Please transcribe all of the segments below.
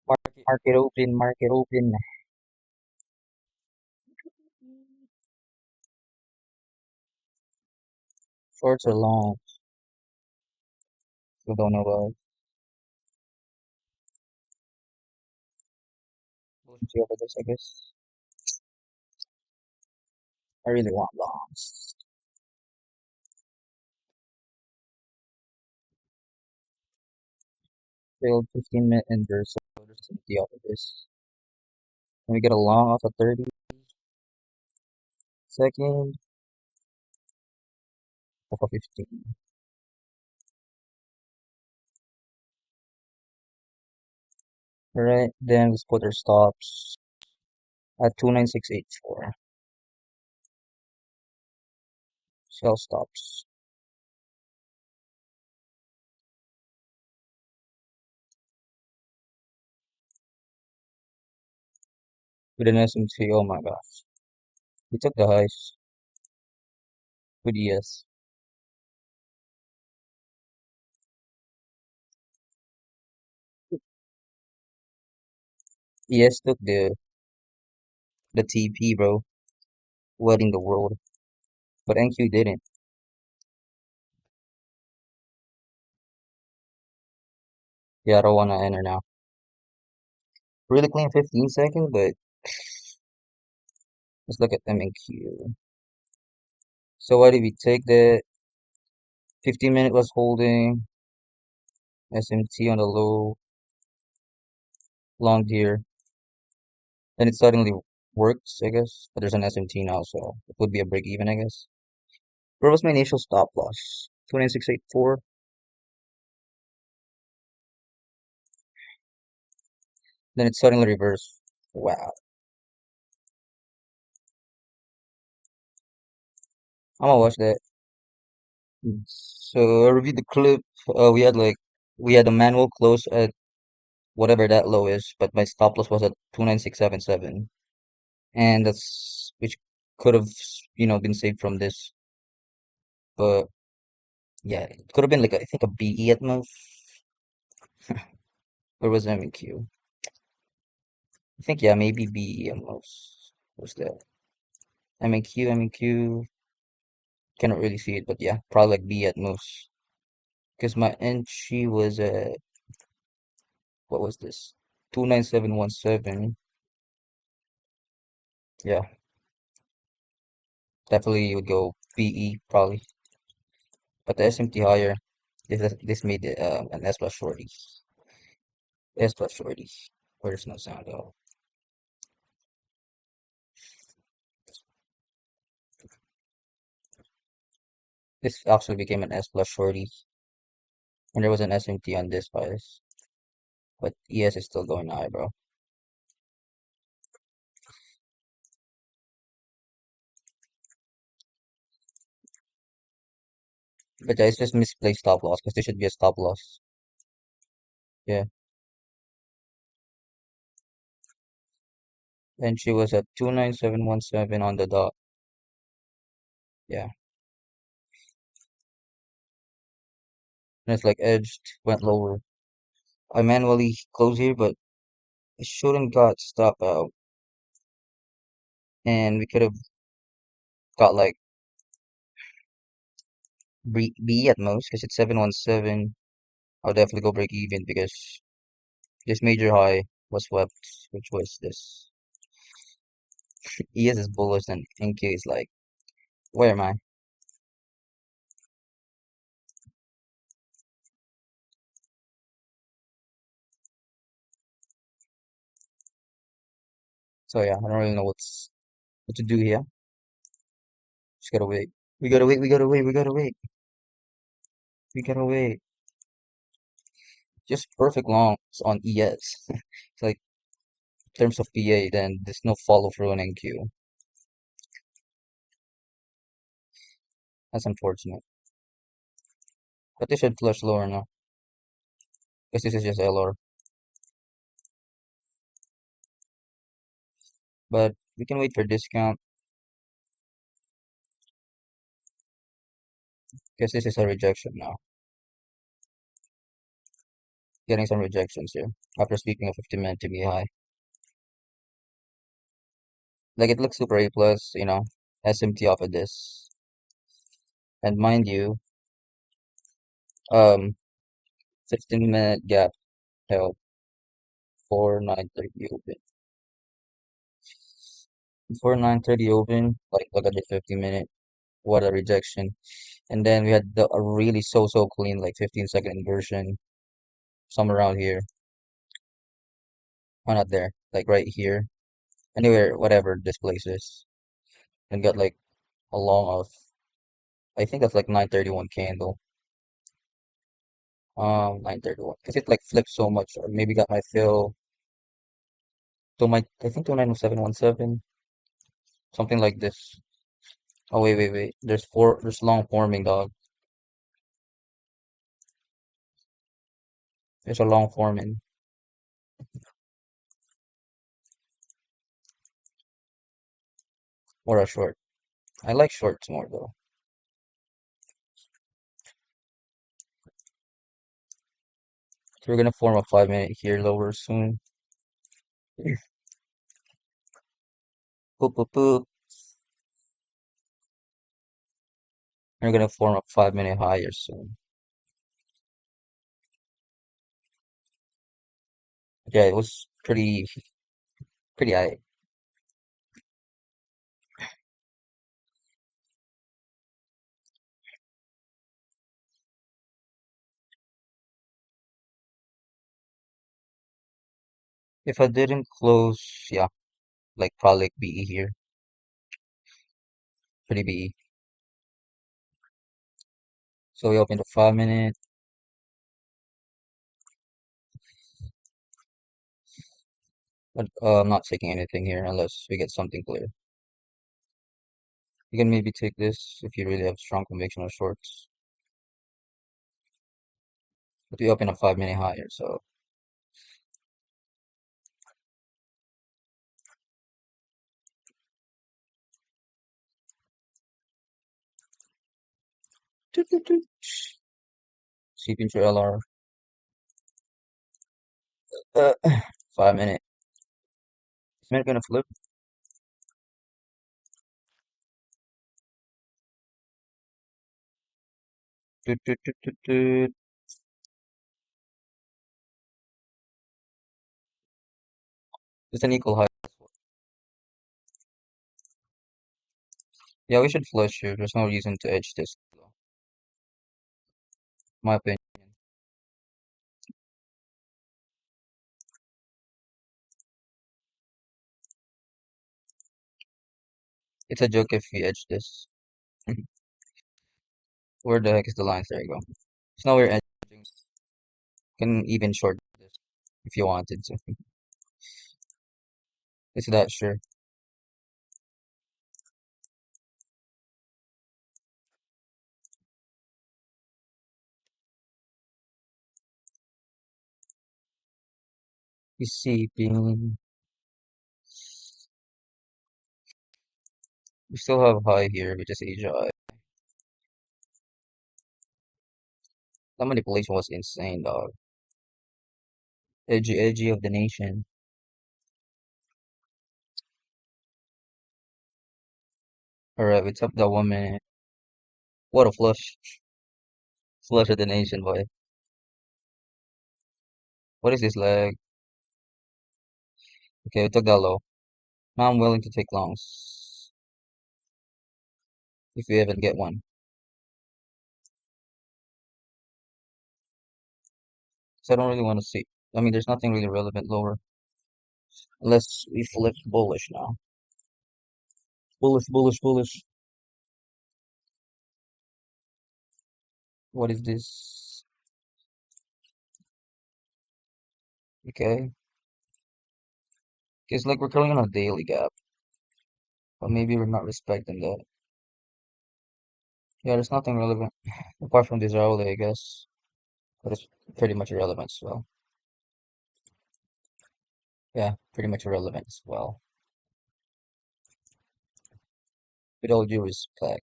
Market open, market open. Shorts or long? We don't know about. We'll see over this, I guess. I really want longs. Failed 15-minute inverse, so there's the off of this. Can we get a long off of 30 second? Off of 15. Alright, then let's put our stops at 29684. Sell stops. With an SMT, oh my gosh. We took the highs with ES. ES took the TP, bro. What in the world? But NQ didn't. Yeah, I don't wanna enter now. Really clean 15 second, but let's look at MNQ. So why did we take that? 15-minute was holding. SMT on the low. Long here. Then it suddenly works, I guess. But there's an SMT now, so it would be a break even, I guess. Where was my initial stop loss? 29684. Then it suddenly reversed. Wow. I'm gonna watch that. So I reviewed the clip. We had a manual close at whatever that low is, but my stop loss was at 29677, and that's which could have been saved from this, but yeah, it could have been like I think a BE at most. Where was MEQ? I think yeah, maybe BE at most. What's that? MEQ. Cannot really see it, but yeah, probably like B at most. Because my entry was at what was this? 29717. Yeah, definitely would go BE probably. But the SMT higher. This made it an S plus shorty. S plus shorty. Where there's no sound though. This actually became an S plus shorty. And there was an SMT on this bias. But ES is still going high, bro. But yeah, it's just misplaced stop loss because there should be a stop loss. Yeah. And she was at 29717 on the dot. Yeah. And it's like edged, went lower. I manually closed here, but I shouldn't got stop out. And we could have got like B at most because it's 717. I'll definitely go break even because this major high was swept, which was this. ES is bullish and NK is like, where am I? So yeah, I don't really know what to do here. Just gotta wait. We gotta wait, we gotta wait, we gotta wait. We gotta wait. Just perfect longs on ES. It's like in terms of PA, then there's no follow through on NQ. That's unfortunate. But they should flush lower now. Because this is just LR. But we can wait for discount. Because this is a rejection now. Getting some rejections here after speaking of 50 minute to be high. Like it looks super A plus, SMT off of this. And mind you, um, 15-minute gap held for 9:30 open. Before 9:30 open, like look at the 50 minute, what a rejection. And then we had a really so clean like 15-second inversion, somewhere around here. Oh, not there, like right here. Anywhere, whatever this place is. And got like a long of, I think that's like 9:31 candle. 9:31. Because it like flipped so much, or maybe got my fill to my, I think 290717, something like this. Oh, wait. There's long forming, dog. There's a long forming or a short. I like shorts more though. So we're gonna form a 5 minute here lower soon. Boop, boop, boop. We're gonna form a 5 minute higher soon. Yeah, it was pretty high. If I didn't close, yeah, like probably like BE here. Pretty BE. So we opened a 5 minute, but I'm not taking anything here unless we get something clear. You can maybe take this if you really have strong conviction of shorts. But we open a 5 minute higher, so toot, toot, toot. Seep into LR. 5 minute. Is minute gonna flip? Toot, toot, toot, toot, toot. It's an equal high. Yeah, we should flush here. There's no reason to edge this, though. My opinion. It's a joke if we edge this. Where the heck is the lines? There you go. It's nowhere edging. Can even short this if you wanted to. Is that sure? You see, being we still have high here, which is Asia high. That manipulation was insane, dog. Edgy of the nation. Alright, we took that 1 minute. What a flush. Flush of the nation, boy. What is this lag? Okay, we took that low. Now I'm willing to take longs. If we even get one. So I don't really want to see. I mean, there's nothing really relevant lower. Unless we flip bullish now. Bullish, bullish, bullish. What is this? Okay. It's like we're currently on a daily gap. But maybe we're not respecting that. Yeah, there's nothing relevant. Apart from this hourly, I guess. But it's pretty much irrelevant as well. Yeah, pretty much irrelevant as well. With all due respect.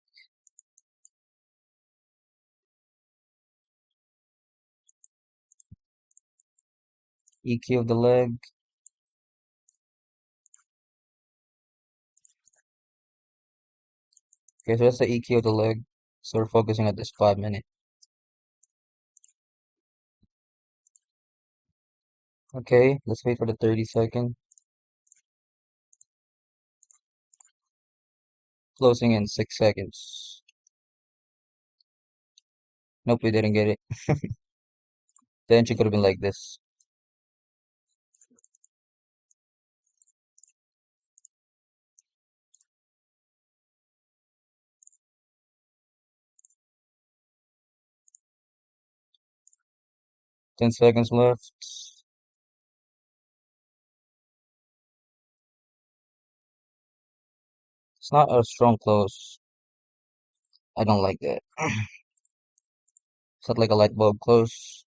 EQ of the leg. Okay, so that's the EQ of the leg. So we're focusing at this 5 minute. Okay, let's wait for the 30 second. Closing in 6 seconds. Nope, we didn't get it. The entry could have been like this. 10 seconds left. It's not a strong close. I don't like that. It's not like a light bulb close.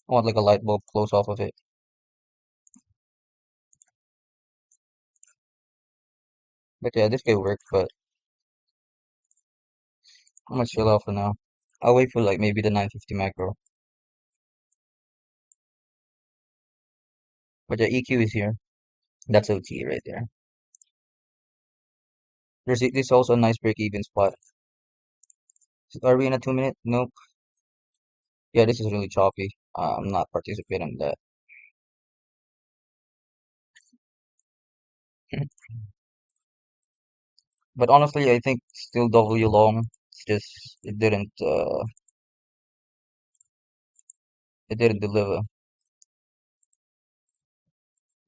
I want like a light bulb close off of it. But yeah, this could work, but I'm gonna chill out for now. I'll wait for like maybe the 950 macro. But the EQ is here. That's OT right there. This is also a nice break even spot. Are we in a 2 minute? Nope. Yeah, this is really choppy. I'm not participating in that. But honestly, I think still W long. It's just it didn't deliver.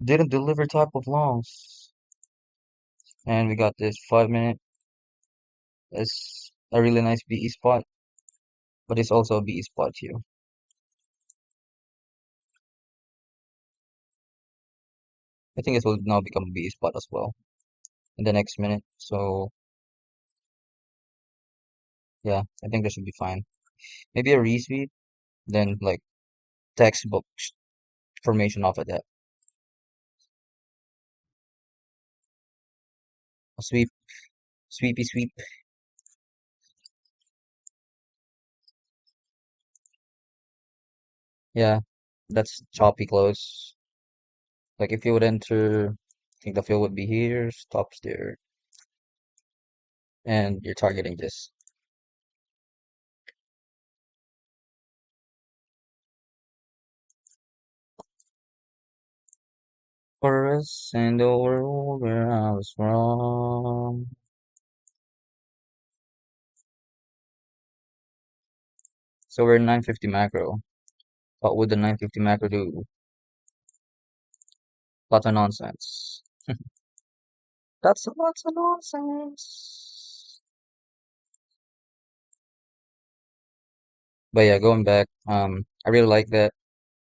Didn't deliver type of longs. And we got this 5 minute. It's a really nice BE spot, but it's also a BE spot here. I think it will now become a BE spot as well in the next minute. So yeah, I think that should be fine. Maybe a resweep, then like textbook formation off of that. A sweep, sweepy sweep. Yeah, that's choppy close. Like if you would enter, I think the fill would be here, stops there, and you're targeting this. For us and the world where I was wrong. So we're 950 macro. What would the 950 macro do? Lots of nonsense. That's lots of nonsense. But yeah, going back, I really like that.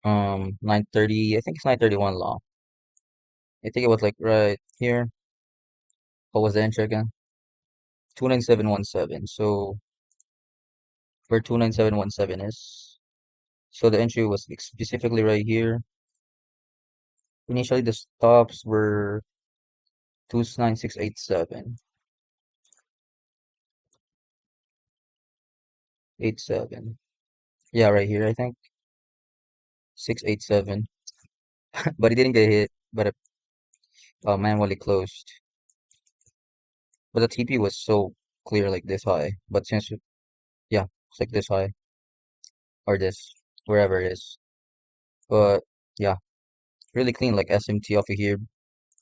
930, I think it's 931 long. I think it was like right here. What was the entry again? 29717. So where 29717 is. So the entry was like specifically right here. Initially the stops were 29687. 87. Yeah, right here I think. 687. But it didn't get hit, but it manually closed. But the TP was so clear like this high. But yeah, it's like this high or this, wherever it is. But yeah, really clean like SMT off of here.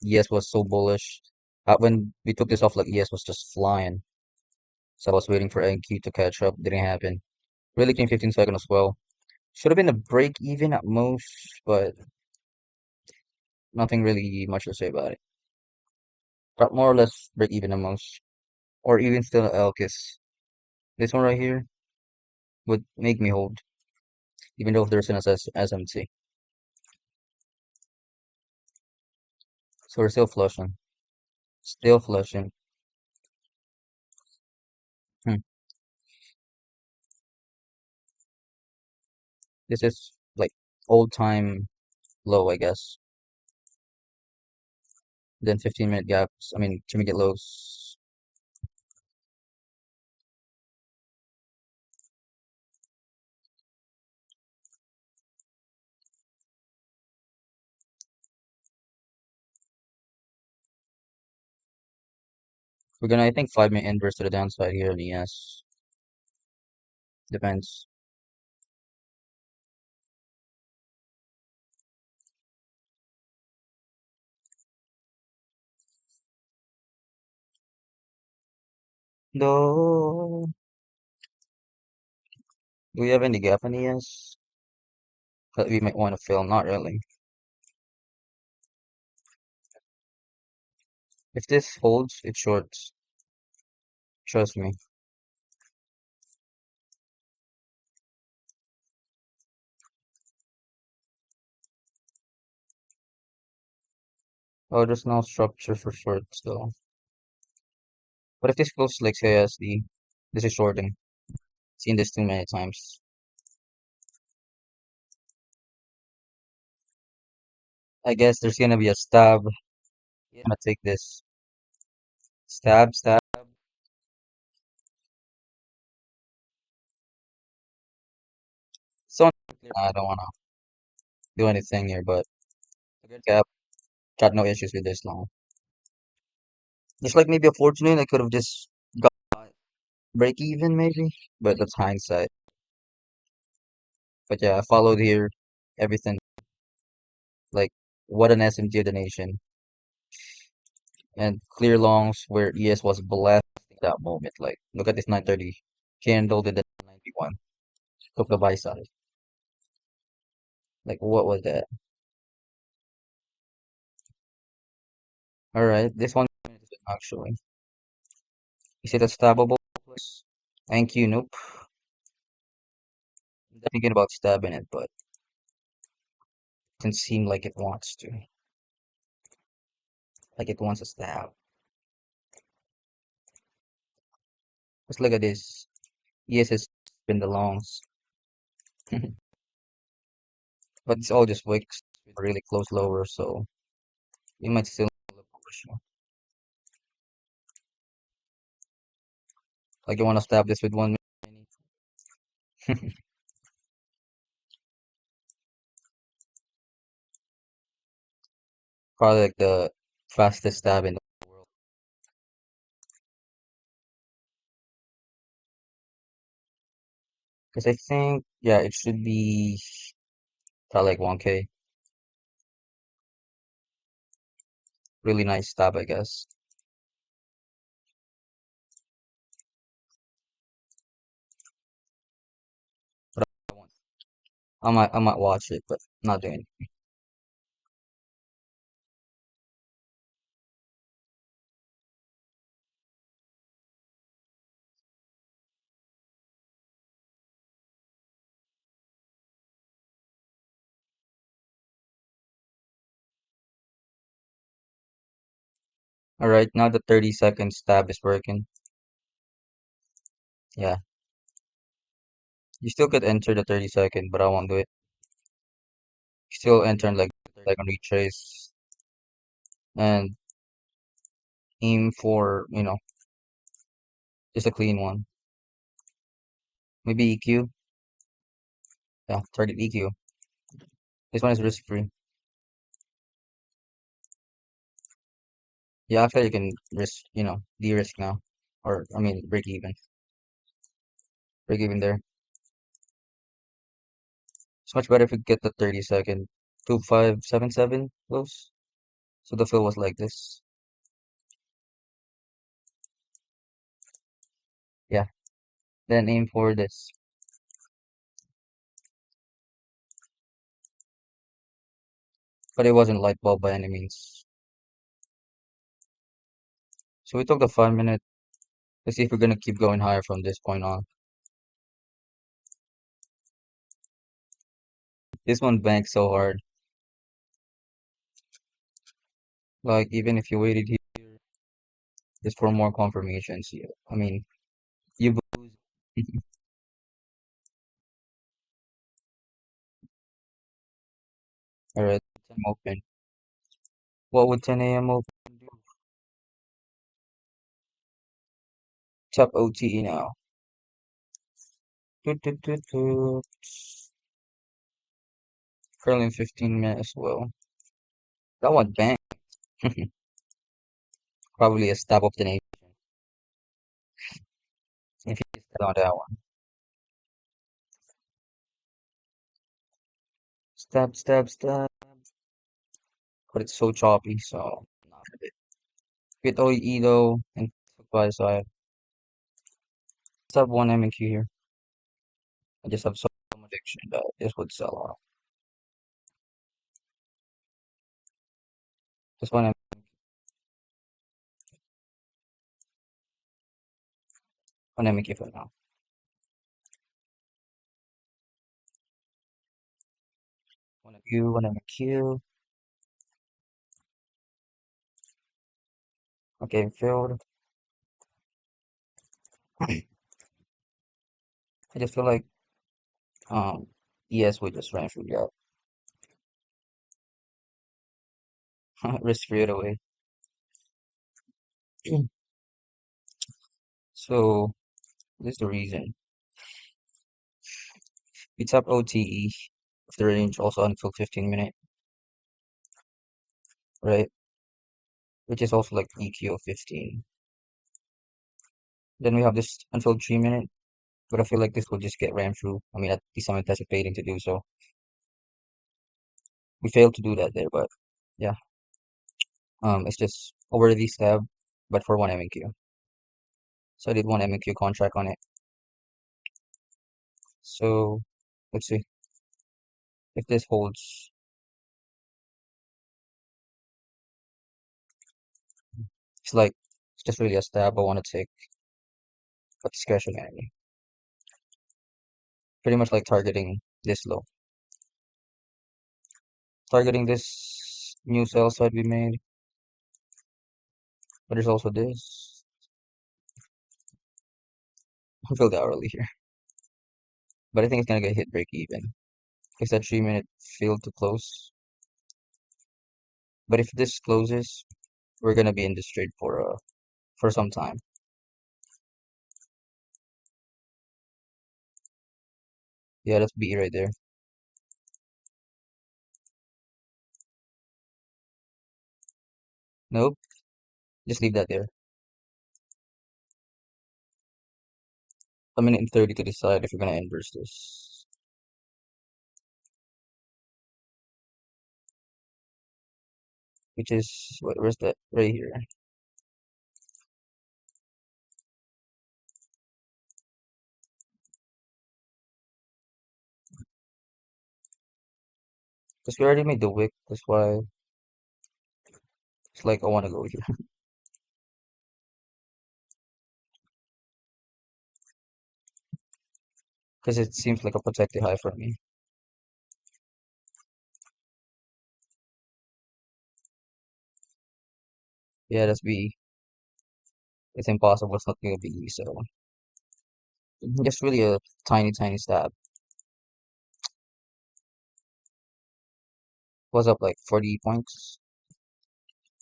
ES was so bullish. When we took this off, like ES was just flying. So I was waiting for NQ to catch up. Didn't happen. Really clean 15 second as well. Should have been a break even at most, but nothing really much to say about it. But more or less break even at most. Or even still at Elkis. This one right here would make me hold, even though if there's an SMT. So we're still flushing. Still flushing. Hmm. This is like old time low, I guess. Then 15-minute gaps. I mean, intermediate lows. We're gonna, I think, 5-minute inverse to the downside here, and yes, depends. No, do we have any gap in ES that we might want to fill? Not really. If this holds, it shorts. Trust me. Oh, there's no structure for shorts though. But if this goes like say SD, this is shorting. Seen this too many times. I guess there's gonna be a stab. I'm gonna take this stab, stab. So I don't wanna do anything here, but a good gap. Got no issues with this long. Just like maybe a fortunate, I could have just got break even maybe, but that's hindsight. But yeah, I followed here everything like what an SMT of the nation and clear longs where ES was blessed at that moment. Like look at this 930 candle did the 91 took the buy side. Like what was that? All right, this one actually is it a stabbable place? Thank you. Nope. I'm thinking about stabbing it, but it doesn't seem like it wants to. Like it wants to stab. Let's look at this. ES has been the longs, but it's all just wicks with really close lower, so you might still look bullish. Like you want to stab this with 1 minute. Probably like the fastest stab in the world. Because I think, yeah, it should be probably like 1K. Really nice stab, I guess. But I might watch it, but not doing it. All right, now the 30-second stab is working. Yeah, you still could enter the 30-second, but I won't do it. Still enter like on retrace and aim for, just a clean one. Maybe EQ. Yeah, target EQ. This one is risk free. Yeah, after you can risk, de-risk now. Or, I mean, break even. Break even there. It's much better if we get the 30-second. 2577 close. So the fill was like this. Yeah. Then aim for this. But it wasn't light bulb by any means. So we took the 5 minute. Let's see if we're gonna keep going higher from this point on. This one banked so hard. Like even if you waited here just for more confirmations, I mean, you lose. Alright, 10 open. What would 10 a.m. open do? Tap OTE now. Toot, toot, toot, toot. Currently in 15 minutes as well. That one bang. Probably a stab of the nation. On that one. Stab, stab, stab. But it's so choppy, so not a bit. Get OEE though, and supply side. Let's have one M and Q here. I just have some addiction that this would sell off. Just one M and Q for now. One MQ, one MQ. Okay, filled. I just feel like ES would just ran through that. Risk free it away. So this is the reason. We tap OTE if the range also until 15 minute, right? Which is also like EQ of 15. Then we have this until 3 minute, but I feel like this will just get ran through. I mean, at least I'm anticipating to do so. We failed to do that there, but yeah. It's just a worthy stab, but for one MQ. So I did one MQ contract on it. So let's see if this holds. It's like it's just really a stab I want to take, but discretionary. Pretty much like targeting this low, targeting this new sell side we made. But there's also this. I feel the hourly here, but I think it's gonna get hit break even because that 3 minute failed to close. But if this closes, we're gonna be in this trade for some time. Yeah, that's B right there. Nope, just leave that there. A minute and 30 to decide if we're gonna inverse this. Which is where's that? Right here. Because we already made the wick, that's why it's like I want to go here. Because it seems like a protected high for me. Yeah, that's B. It's impossible. It's not gonna be E, so just really a tiny, tiny stab. Was up like 40 points.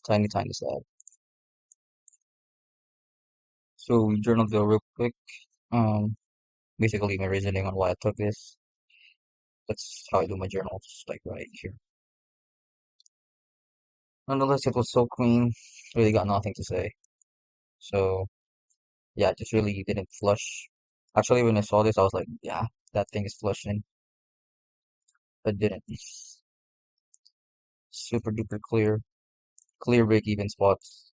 Tiny, tiny stab. So we journaled the real quick. Um, Basically my reasoning on why I took this. That's how I do my journals, like right here. Nonetheless, it was so clean. Really got nothing to say. So yeah, just really didn't flush. Actually, when I saw this, I was like, yeah, that thing is flushing, but didn't. Super duper clear, clear break even spots.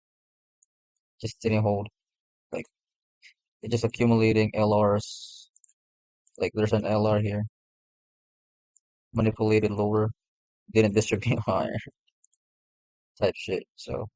Just didn't hold. Like it just accumulating LRs. Like there's an LR here, manipulated lower, didn't distribute higher type shit. So